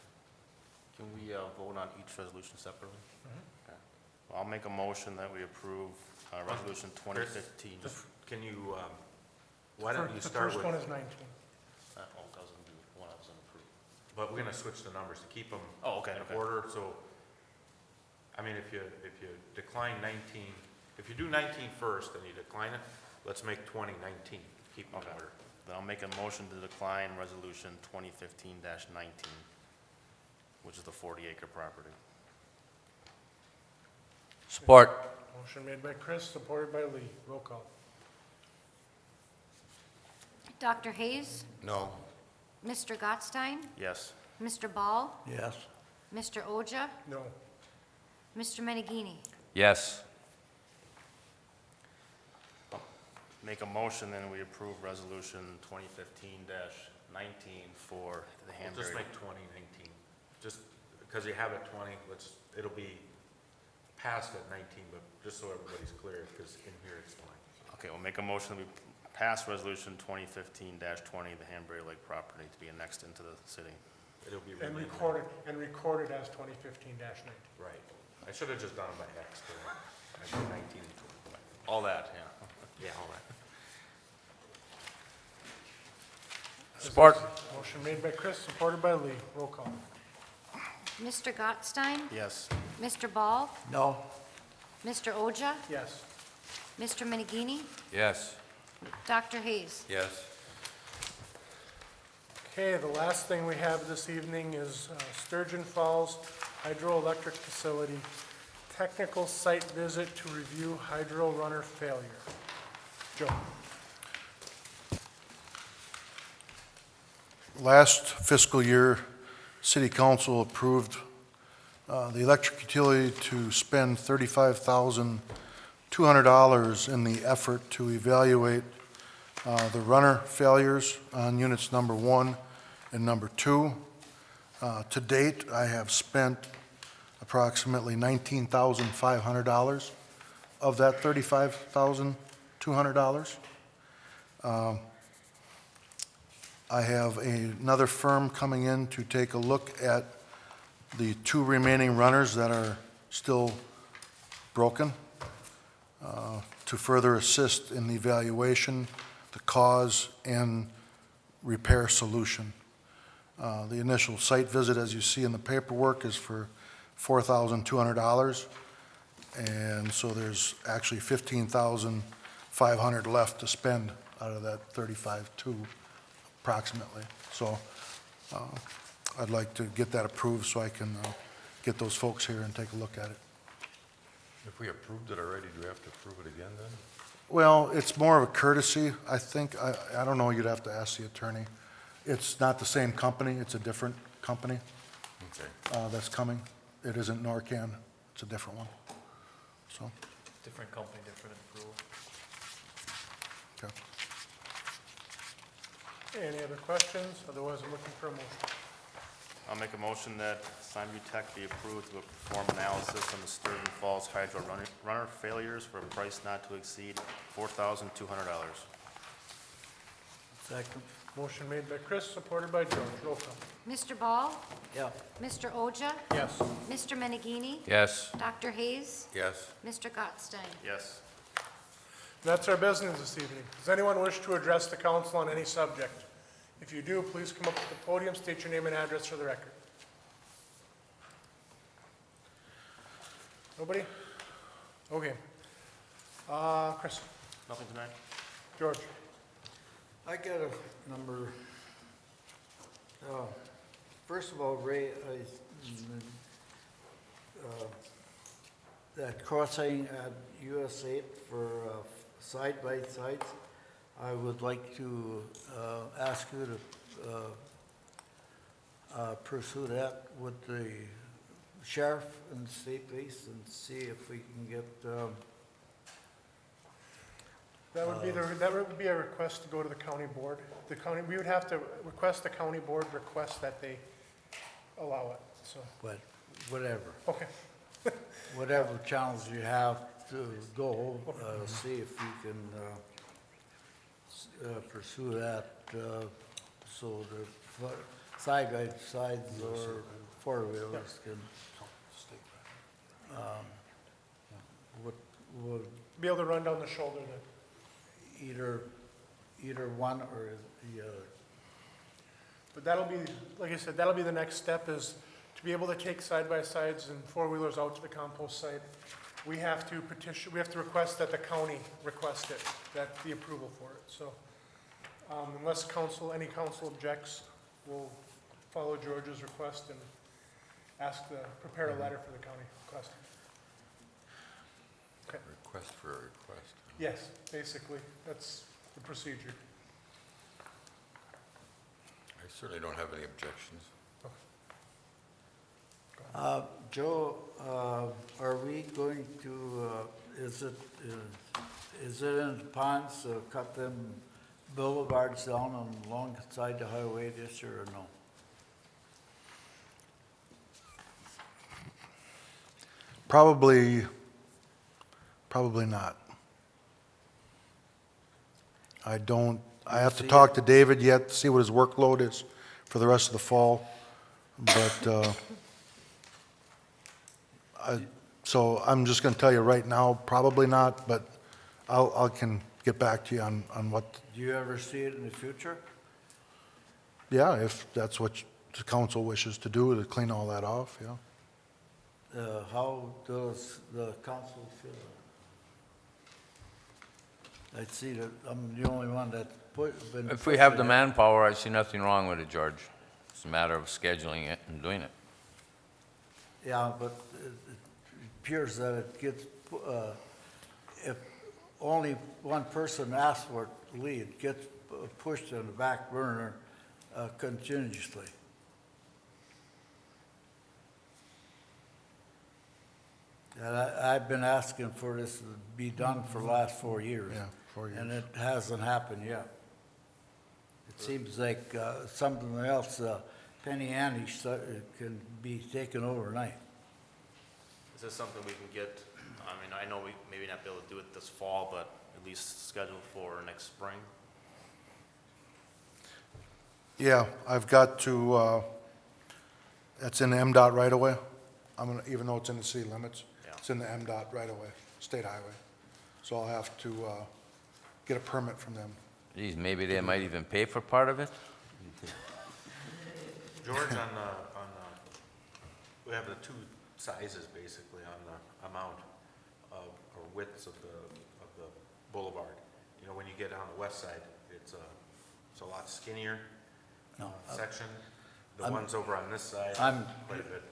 Speaker 7: Can we vote on each resolution separately? Okay. Well, I'll make a motion that we approve Resolution 2015.
Speaker 5: Just, can you, why don't you start
Speaker 1: The
Speaker 5: with,
Speaker 1: first one is 19.
Speaker 7: I was gonna do one I was gonna approve.
Speaker 5: but we're gonna switch the numbers to keep them
Speaker 7: Oh, okay,
Speaker 5: in
Speaker 7: okay.
Speaker 5: order, so, I mean, if you decline 19, if you do 19 first and you decline it, let's make 20 19, keep them in
Speaker 7: Okay.
Speaker 5: order.
Speaker 7: Then I'll make a motion to decline Resolution 2015-19, which is the 40-acre property.
Speaker 3: Support.
Speaker 1: Motion made by Chris, supported by Lee. Roll call.
Speaker 2: Dr. Hayes,
Speaker 8: No,
Speaker 2: Mr. Gottstein,
Speaker 7: Yes.
Speaker 2: Mr. Ball,
Speaker 4: Yes.
Speaker 2: Mr. Oja,
Speaker 1: No.
Speaker 2: Mr. Menegini.
Speaker 3: Yes.
Speaker 7: Make a motion, then we approve Resolution 2015-19 for the
Speaker 5: We'll just
Speaker 7: Hanbury.
Speaker 5: make 20 19, just because you have it 20, it'll be passed at 19, but just so everybody's clear, because in here it's 20.
Speaker 7: Okay, we'll make a motion that we pass Resolution 2015-20, the Hanbury Lake property to be annexed into the city.
Speaker 5: It'll be
Speaker 1: And
Speaker 5: renamed.
Speaker 1: recorded as 2015-19.
Speaker 5: Right. I should have just done it by X, but I did 19 and 20.
Speaker 7: All that, yeah.
Speaker 5: Yeah, all right.
Speaker 3: Support.
Speaker 1: Motion made by Chris, supported by Lee. Roll call.
Speaker 2: Mr. Gottstein?
Speaker 7: Yes.
Speaker 2: Mr. Ball?
Speaker 4: No.
Speaker 2: Mr. Oja?
Speaker 1: Yes.
Speaker 2: Mr. Minigini?
Speaker 3: Yes.
Speaker 2: Dr. Hayes?
Speaker 8: Yes.
Speaker 1: Okay, the last thing we have this evening is Sturgeon Falls Hydroelectric Facility technical site visit to review hydro runner failure. Joe?
Speaker 6: Last fiscal year, City Council approved the electric utility to spend $35,200 in the effort to evaluate the runner failures on units number 1 and number 2. To date, I have spent approximately $19,500 of that $35,200. I have another firm coming in to take a look at the 2 remaining runners that are still broken to further assist in the evaluation, the cause, and repair solution. The initial site visit, as you see in the paperwork, is for $4,200, and so there's actually $15,500 left to spend out of that $35,200 approximately. So I'd like to get that approved so I can get those folks here and take a look at it.
Speaker 8: If we approved it already, do we have to approve it again then?
Speaker 6: Well, it's more of a courtesy, I think. I don't know, you'd have to ask the attorney. It's not the same company, it's a different company
Speaker 8: Okay.
Speaker 6: that's coming. It isn't Norcan, it's a different one. So,
Speaker 9: Different company, different approval.
Speaker 6: okay.
Speaker 1: Any other questions? Otherwise, I'm looking for a motion.
Speaker 7: I'll make a motion that Sunview Tech be approved to perform analysis on the Sturgeon Falls hydro runner failures for a price not to exceed $4,200.
Speaker 4: Second.
Speaker 1: Motion made by Chris, supported by George. Roll call.
Speaker 2: Mr. Ball?
Speaker 4: Yeah.
Speaker 2: Mr. Oja?
Speaker 1: Yes.
Speaker 2: Mr. Minigini?
Speaker 3: Yes.
Speaker 2: Dr. Hayes?
Speaker 8: Yes.
Speaker 2: Mr. Gottstein?
Speaker 7: Yes.
Speaker 1: That's our business this evening. Does anyone wish to address the council on any subject? If you do, please come up to the podium, state your name and address for the record. Nobody? Okay. Chris?
Speaker 7: Nothing tonight?
Speaker 1: George?
Speaker 4: I got a number, first of all, Ray, that crossing at US 8 for side-by-sides, I would like to ask you to pursue that with the sheriff and state police and see if we can get
Speaker 1: That would be a request to go to the county board. The county, we would have to request the county board request that they allow it, so,
Speaker 4: whatever.
Speaker 1: okay.
Speaker 4: Whatever channels you have to go, see if you can pursue that, so the side-by-sides or four-wheelers can, would
Speaker 1: Be able to run down the shoulder then.
Speaker 4: either one or the other.
Speaker 1: But that'll be, like I said, that'll be the next step, is to be able to take side-by-sides and four-wheelers out to the compost site. We have to petition, we have to request that the county request it, that the approval for it. So unless any council objects, we'll follow George's request and prepare a letter for the county request. Okay.
Speaker 8: Request for a request.
Speaker 1: Yes, basically, that's the procedure.
Speaker 8: I certainly don't have any objections.
Speaker 4: Joe, are we going to, is it in the plans to cut them boulevards down alongside the highway this year or no?
Speaker 6: Probably not. I have to talk to David yet, see what his workload is for the rest of the fall, but, so I'm just gonna tell you right now, probably not, but I can get back to you on what,
Speaker 4: Do you ever see it in the future?
Speaker 6: yeah, if that's what the council wishes to do to clean all that off, yeah.
Speaker 4: How does the council feel? I see that I'm the only one that been.
Speaker 3: If we have the
Speaker 4: pushing it.
Speaker 3: manpower, I see nothing wrong with it, George. It's a matter of scheduling it and doing it.
Speaker 4: Yeah, but it appears that it gets, if only one person asks for it, lead, it gets pushed on the back burner continuously. And I've been asking for this to be done for the last 4 years.
Speaker 6: Yeah, 4 years.
Speaker 4: And it hasn't happened yet. It seems like something else, penny ante can be taken overnight.
Speaker 7: Is this something we can get, I mean, I know we maybe not be able to do it this fall, but at least scheduled for next spring?
Speaker 6: Yeah, I've got to, that's in the MDOT right away. I'm gonna, even though it's in the city limits,
Speaker 7: Yeah.
Speaker 6: it's in the MDOT right away, state highway. So I'll have to, get a permit from them.
Speaker 3: Geez, maybe they might even pay for part of it?
Speaker 5: George, we have the two sizes basically on the amount of, or widths of the boulevard. You know, when you get on the west side, it's a lot skinnier section. The ones over on this side,
Speaker 4: I'm
Speaker 5: quite a bit.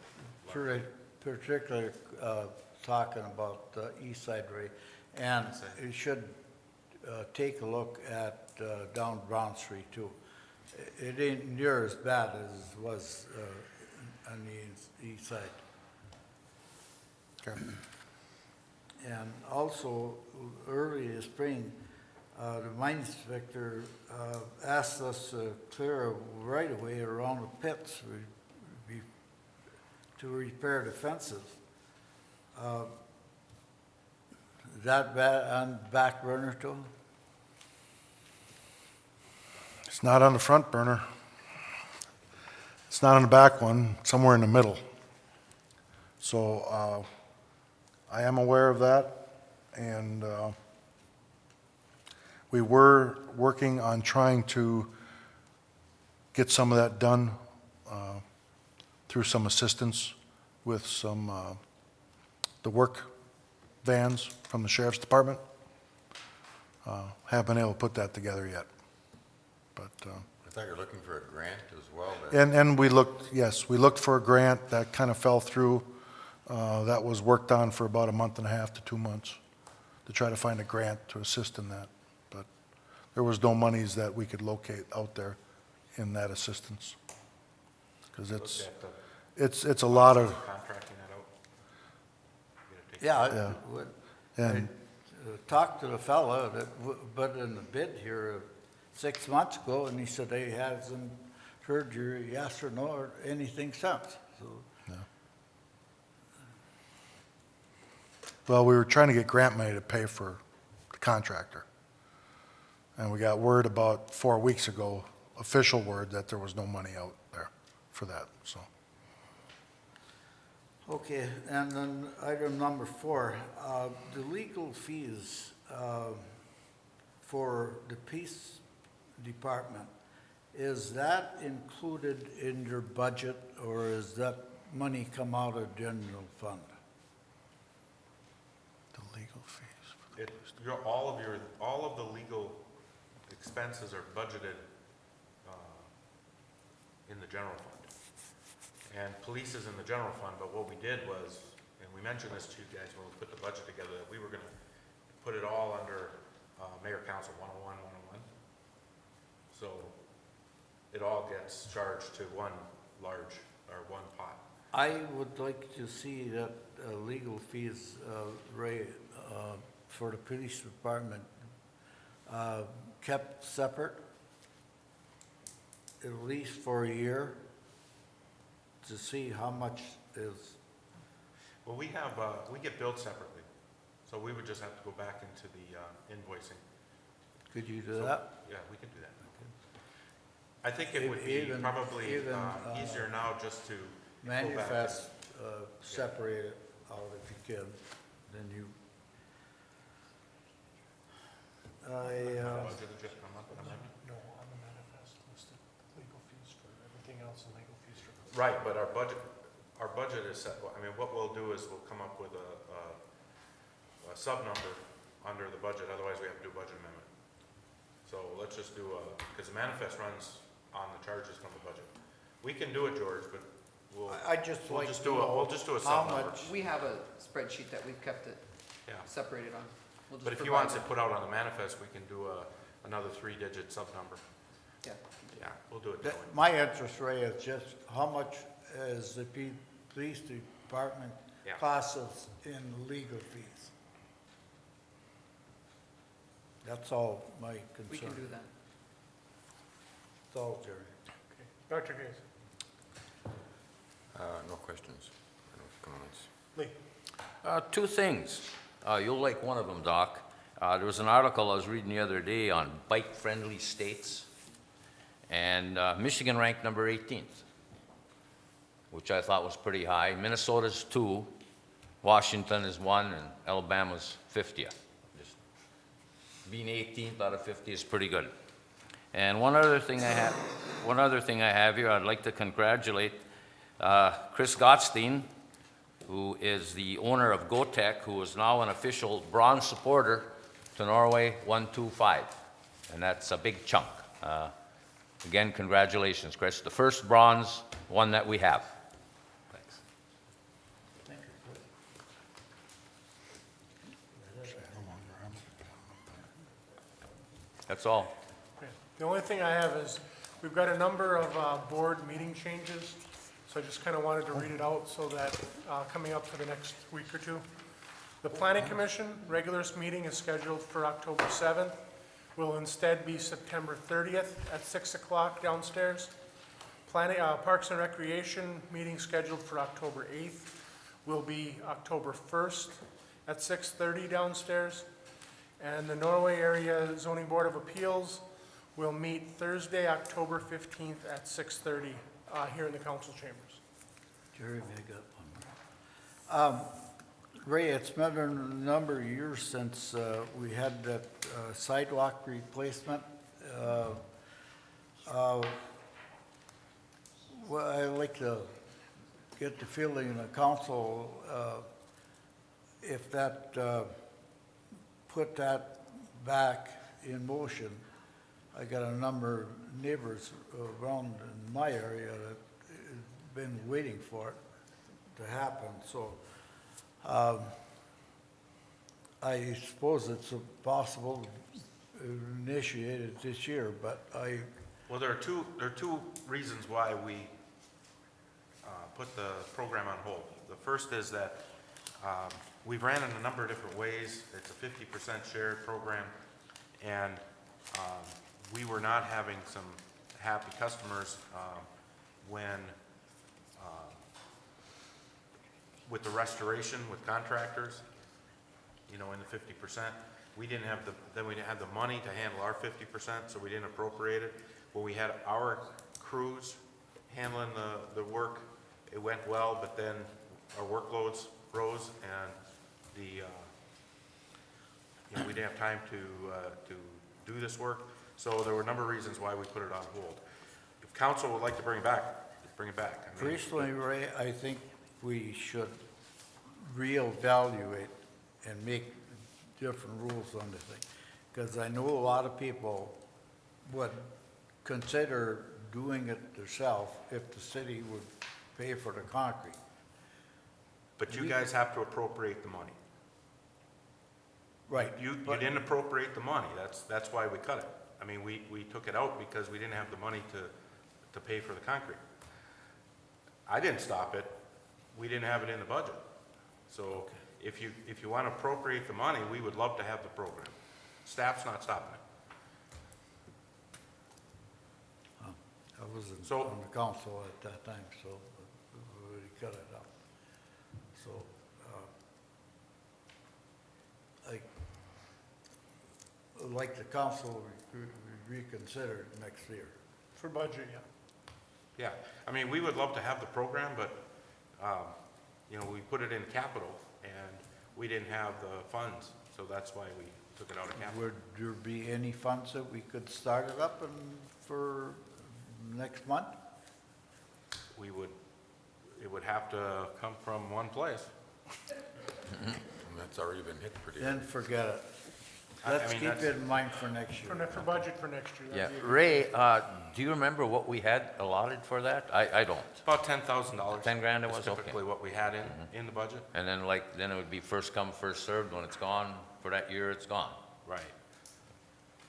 Speaker 4: particularly talking about the east side, Ray, and you should take a look at down Brown Street too. It ain't near as bad as it was on the east side.
Speaker 6: Okay.
Speaker 4: And also, early this spring, the mine inspector asked us to clear a right-of-way around the pits to repair the fences. Is that on back burner too?
Speaker 6: It's not on the front burner. It's not on the back one, somewhere in the middle. So, I am aware of that, and, we were working on trying to get some of that done, through some assistance with some, the work vans from the sheriff's department. Haven't been able to put that together yet, but,
Speaker 8: I thought you were looking for a grant as well. Then.
Speaker 6: and we looked, yes, we looked for a grant that kind of fell through. That was worked on for about a month and a half to 2 months to try to find a grant to assist in that. But there was no monies that we could locate out there in that assistance. Because it's a lot of,
Speaker 5: Contracting that out.
Speaker 4: Yeah,
Speaker 6: Yeah.
Speaker 4: I
Speaker 6: and
Speaker 4: talked to the fella that put in the bid here 6 months ago, and he said he hasn't heard your yes or no or anything since, so.
Speaker 6: well, we were trying to get grant money to pay for the contractor. And we got word about 4 weeks ago, official word, that there was no money out there for that, so.
Speaker 4: Okay, and then item number 4, the legal fees for the police department, is that included in your budget, or is that money come out of general fund?
Speaker 6: The legal fees for the
Speaker 5: All of the legal expenses are budgeted in the general fund. And police is in the general fund, but what we did was, and we mentioned this to you guys when we put the budget together, that we were gonna put it all under Mayor Council 101, 101. So it all gets charged to one large, or one pot.
Speaker 4: I would like to see that legal fees, Ray, for the police department kept separate, at least for a year, to see how much is.
Speaker 5: Well, we get billed separately, so we would just have to go back into the invoicing.
Speaker 4: Could you do
Speaker 5: So,
Speaker 4: that?
Speaker 5: Yeah, we could do that. I think it would be probably easier now just to go back and-
Speaker 4: Manifest, separate it out if you can, then you.
Speaker 5: Budget would just come up with a amendment.
Speaker 1: No, on the manifest listed legal fees for everything else and legal fees
Speaker 5: Right, but our budget is set, I mean, what we'll do is we'll come up with a sub-number under the budget, otherwise we have to do budget amendment. So let's just do because the manifest runs on the charges from the budget. We can do it, George, but we'll
Speaker 4: We'll
Speaker 5: just do a
Speaker 4: how
Speaker 5: sub-number.
Speaker 4: much,
Speaker 12: We have a spreadsheet that we've kept it
Speaker 5: Yeah,
Speaker 12: separated on. We'll just
Speaker 5: but if he
Speaker 12: provide
Speaker 5: wants it
Speaker 12: that.
Speaker 5: put out on the manifest, we can do another 3-digit sub-number.
Speaker 12: Yeah.
Speaker 5: Yeah, we'll do it that way.
Speaker 4: my interest rate is just how much is the police department
Speaker 5: Yeah.
Speaker 4: costs us in legal fees? That's all my concern.
Speaker 12: We can do that.
Speaker 4: That's all, Jerry.
Speaker 1: Dr. Gaze.
Speaker 8: No questions, no comments.
Speaker 1: Lee.
Speaker 3: Two things. You'll like one of them, Doc. There was an article I was reading the other day on bike-friendly states, and Michigan ranked number 18th, which I thought was pretty high. Minnesota's 2, Washington is 1, and Alabama's 50th. Just being 18th out of 50 is pretty good. And one other thing I have here, I'd like to congratulate Chris Gottstein, who is the owner of GoTech, who is now an official bronze supporter to Norway 125, and that's a big chunk. Again, congratulations, Chris. The first bronze one that we have. Thanks. That's all.
Speaker 1: Okay. The only thing I have is, we've got a number of board meeting changes, so I just kind of wanted to read it out so that, coming up for the next week or two. The Planning Commission regular meeting is scheduled for October 7th, will instead be September 30th at 6 o'clock downstairs. Parks and Recreation meeting scheduled for October 8th will be October 1st at 6:30 downstairs. And the Norway Area Zoning Board of Appeals will meet Thursday, October 15th at 6:30 here in the council chambers.
Speaker 4: Jerry, I got one more. Ray, it's been a number of years since we had that sidewalk replacement. Well, I'd like to get the feeling in the council, if that, put that back in motion. I got a number of neighbors around in my area that have been waiting for it to happen, so I suppose it's possible to initiate it this year, but
Speaker 5: Well, there are two reasons why we put the program on hold. The first is that we've ran in a number of different ways. It's a 50% shared program, and we were not having some happy customers when with the restoration with contractors, you know, in the 50%. We didn't have then we didn't have the money to handle our 50%, so we didn't appropriate it. When we had our crews handling the work, it went well, but then our workloads rose and you know, we didn't have time to do this work. So there were a number of reasons why we put it on hold. If council would like to bring it back, bring it back. I mean,
Speaker 4: personally, Ray, I think we should reevaluate and make different rules on the thing. Because I know a lot of people would consider doing it themselves if the city would pay for the concrete.
Speaker 5: But you guys have to appropriate the money.
Speaker 4: Right.
Speaker 5: You didn't appropriate the money. That's why we cut it. I mean, we took it out because we didn't have the money to pay for the concrete. I didn't stop it. We didn't have it in the budget. So if you want to appropriate the money, we would love to have the program. Staff's not stopping it.
Speaker 4: I wasn't
Speaker 5: So-
Speaker 4: on the council at that time, so we already cut it out. So, I'd like the council reconsider it next year.
Speaker 1: For budget, yeah.
Speaker 5: Yeah, I mean, we would love to have the program, but, you know, we put it in capital, and we didn't have the funds, so that's why we took it out of capital.
Speaker 4: Would there be any funds that we could start it up for next month?
Speaker 5: it would have to come from one place.
Speaker 8: And that's already been hit pretty
Speaker 4: Then
Speaker 8: hard.
Speaker 4: forget it.
Speaker 5: I
Speaker 4: Let's
Speaker 5: mean,
Speaker 4: keep
Speaker 5: that's-
Speaker 4: it in mind for next year.
Speaker 1: For budget for next year.
Speaker 3: Yeah,
Speaker 1: that'd be a good-
Speaker 3: Ray, do you remember what we had allotted for that? I don't.
Speaker 5: About $10,000.
Speaker 3: 10 grand it
Speaker 5: is
Speaker 3: was? Okay.
Speaker 5: typically what we had in the budget.
Speaker 3: And then then it would be first come, first served. When it's gone for that year, it's gone.
Speaker 5: Right.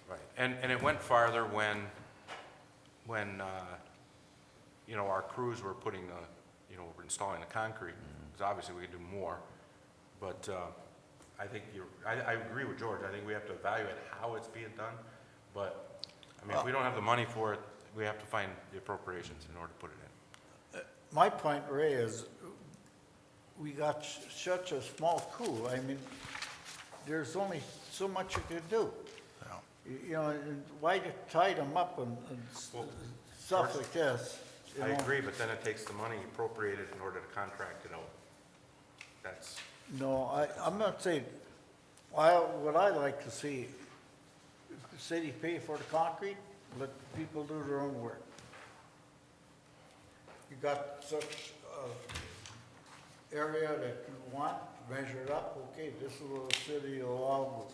Speaker 5: Right. And it went farther when, you know, our crews were putting the, you know, were installing the concrete, because obviously we could do more. But I think I agree with George. I think we have to evaluate how it's being done. But, I mean, if we don't have the money for it, we have to find the appropriations in order to put it in.
Speaker 4: My point, Ray, is we got such a small crew. I mean, there's only so much you can do. You know, and why tie them up and
Speaker 5: Well,
Speaker 4: stuff like this? you
Speaker 5: I
Speaker 4: know?
Speaker 5: agree, but then it takes the money appropriated in order to contract it out. That's,
Speaker 4: No, I'm not saying, what I like to see, the city pay for the concrete, let people do their own work. You got such a area that you want, measure it up, okay, this is what the city will allow.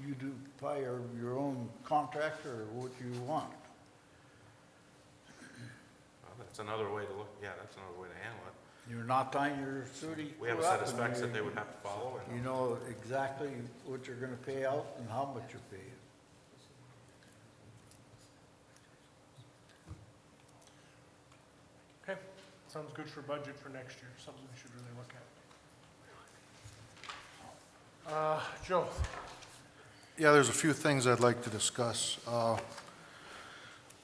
Speaker 4: You do hire your own contractor or what you want.
Speaker 5: well, that's another way to look, yeah, that's another way to handle it.
Speaker 4: You're not tying your city.
Speaker 5: We have a
Speaker 4: crew
Speaker 5: set
Speaker 4: up
Speaker 5: of
Speaker 4: and
Speaker 5: specs
Speaker 4: you-
Speaker 5: that they would have to follow, and
Speaker 4: You know exactly what you're gonna pay out and how much you pay.
Speaker 1: Okay, sounds good for budget for next year, something we should really look at. Joe?
Speaker 6: Yeah, there's a few things I'd like to discuss.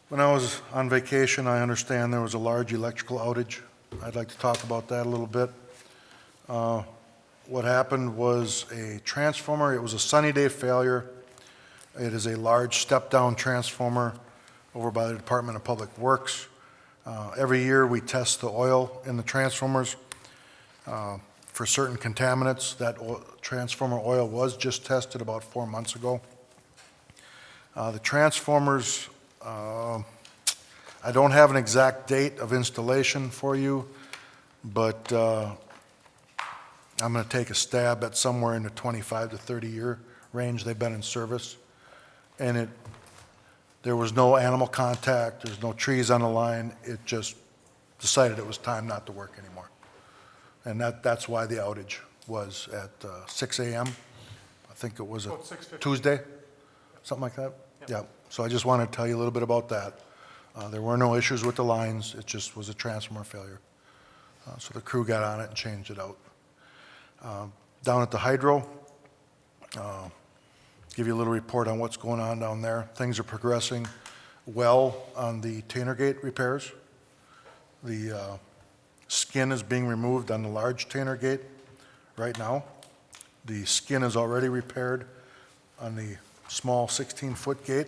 Speaker 6: When I was on vacation, I understand there was a large electrical outage. I'd like to talk about that a little bit. What happened was a transformer, it was a sunny day failure. It is a large step-down transformer over by the Department of Public Works. Every year, we test the oil in the transformers for certain contaminants. That transformer oil was just tested about 4 months ago. The transformers, I don't have an exact date of installation for you, but I'm going to take a stab at somewhere in the 25 to 30-year range they've been in service. And there was no animal contact, there's no trees on the line, it just decided it was time not to work anymore. And that's why the outage was at 6 a.m. I think it was a
Speaker 1: About 6:50.
Speaker 6: Tuesday, something like that? Yeah, so I just wanted to tell you a little bit about that. There were no issues with the lines, it just was a transformer failure. So the crew got on it and changed it out. Down at the hydro, give you a little report on what's going on down there. Things are progressing well on the Tanner Gate repairs. The skin is being removed on the large Tanner Gate right now. The skin is already repaired on the small 16-foot gate.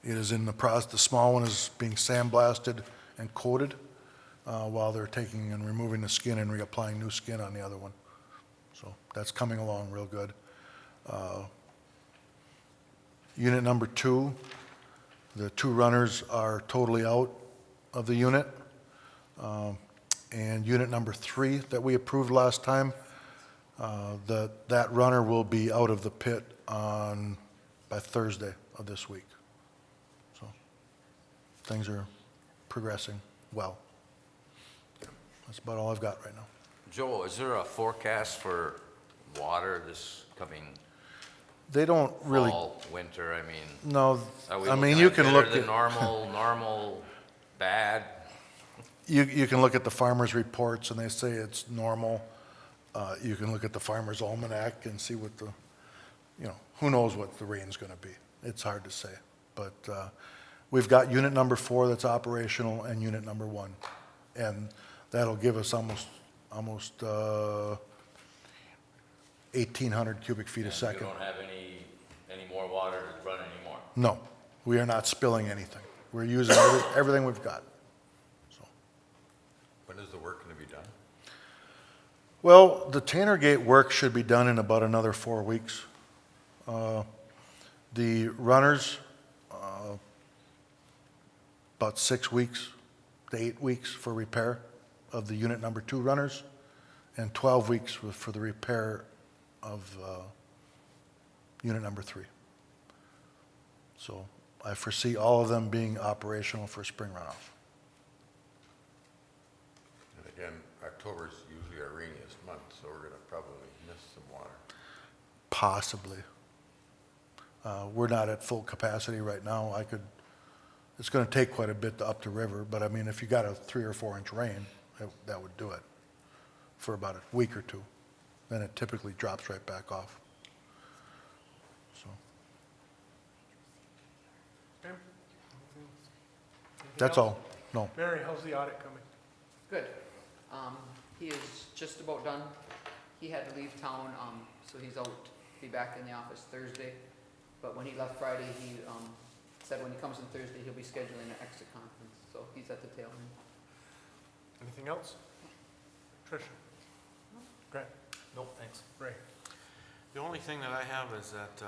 Speaker 6: It is in the process, the small one is being sandblasted and coated while they're taking and removing the skin and reapplying new skin on the other one. So that's coming along real good. Unit number 2, the 2 runners are totally out of the unit. And unit number 3 that we approved last time, that runner will be out of the pit by Thursday of this week. So things are progressing well. That's about all I've got right now.
Speaker 3: Joe, is there a forecast for water this coming
Speaker 6: They don't really,
Speaker 3: fall, winter? I mean,
Speaker 6: no,
Speaker 3: are we
Speaker 6: I mean,
Speaker 3: looking
Speaker 6: you
Speaker 3: at
Speaker 6: can
Speaker 3: better
Speaker 6: look
Speaker 3: than
Speaker 6: at,
Speaker 3: normal, bad?
Speaker 6: you can look at the farmers' reports and they say it's normal. You can look at the farmer's almanac and see what who knows what the rain's gonna be. It's hard to say. But we've got unit number 4 that's operational and unit number 1. And that'll give us almost 1,800 cubic feet a
Speaker 3: And
Speaker 6: second.
Speaker 3: you don't have any more water to run anymore?
Speaker 6: No, we are not spilling anything. We're using everything we've got. So,
Speaker 8: When is the work going to be done?
Speaker 6: well, the Tanner Gate work should be done in about another 4 weeks. The runners, about 6 weeks to 8 weeks for repair of the unit number 2 runners, and 12 weeks for the repair of unit number 3. So I foresee all of them being operational for spring runoff.
Speaker 8: And again, October's usually our rainiest month, so we're gonna probably miss some water.
Speaker 6: Possibly. We're not at full capacity right now. It's gonna take quite a bit to up the river, but I mean, if you got a 3 or 4 inch rain, that would do it for about a week or 2. Then it typically drops right back off. So,
Speaker 1: Okay.
Speaker 6: that's all. No.
Speaker 1: Barry, how's the audit coming?
Speaker 12: Good. He is just about done. He had to leave town, so he's out, be back in the office Thursday. But when he left Friday, he, said when he comes in Thursday, he'll be scheduling an exit conference, so he's at the tail end.
Speaker 1: Anything else? Tricia? Grant?
Speaker 9: Nope, thanks.
Speaker 1: Ray?
Speaker 5: The only thing that I have is that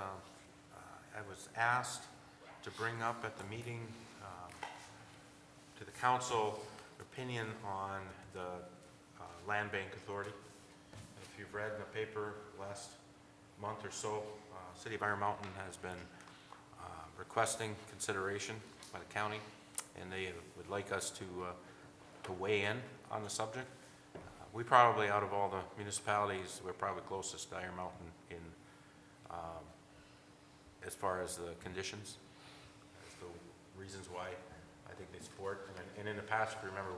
Speaker 5: I was asked to bring up at the meeting to the council opinion on the Land Bank Authority. If you've read in the paper last month or so, City of Iron Mountain has been requesting consideration by the county, and they would like us to weigh in on the subject. We probably, out of all the municipalities, we're probably closest to Iron Mountain in, as far as the conditions, as the reasons why I think they support. And in the past, if you remember,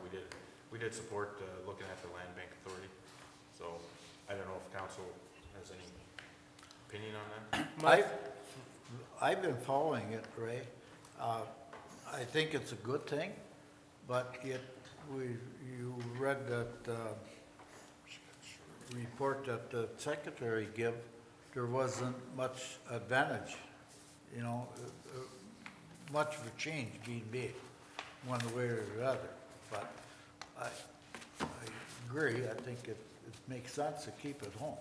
Speaker 5: we did support looking at the Land Bank Authority. So I don't know if council has any opinion on that.
Speaker 4: I've been following it, Ray. I think it's a good thing, but you read that report that the secretary gave, there wasn't much advantage, you know, much of a change being made one way or the other. But I agree, I think it makes sense to keep it home.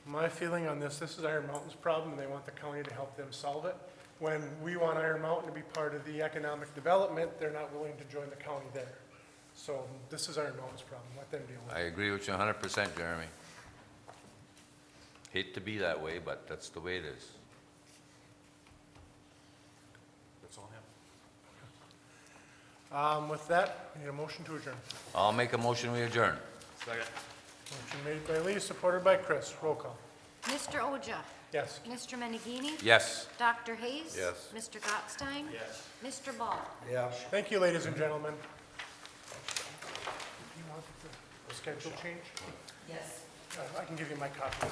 Speaker 1: My feeling on this is Iron Mountain's problem, and they want the county to help them solve it. When we want Iron Mountain to be part of the economic development, they're not willing to join the county there. So this is Iron Mountain's problem, let them deal with
Speaker 3: I
Speaker 1: it.
Speaker 3: agree with you 100%, Jeremy. Hate to be that way, but that's the way it is.
Speaker 5: That's all I have.
Speaker 1: With that, we need a motion to adjourn.
Speaker 3: I'll make a motion, we adjourn.
Speaker 9: Second.
Speaker 1: Motion made by Lee, supported by Chris. Roll call.
Speaker 2: Mr. Oja?
Speaker 1: Yes.
Speaker 2: Mr. Menegini?
Speaker 3: Yes.
Speaker 2: Dr. Hayes?
Speaker 8: Yes.
Speaker 2: Mr. Gottstein?
Speaker 9: Yes.
Speaker 2: Mr. Ball?
Speaker 4: Yeah.
Speaker 1: Thank you, ladies and gentlemen. You want the schedule change?
Speaker 2: Yes.
Speaker 1: I can give you my copy.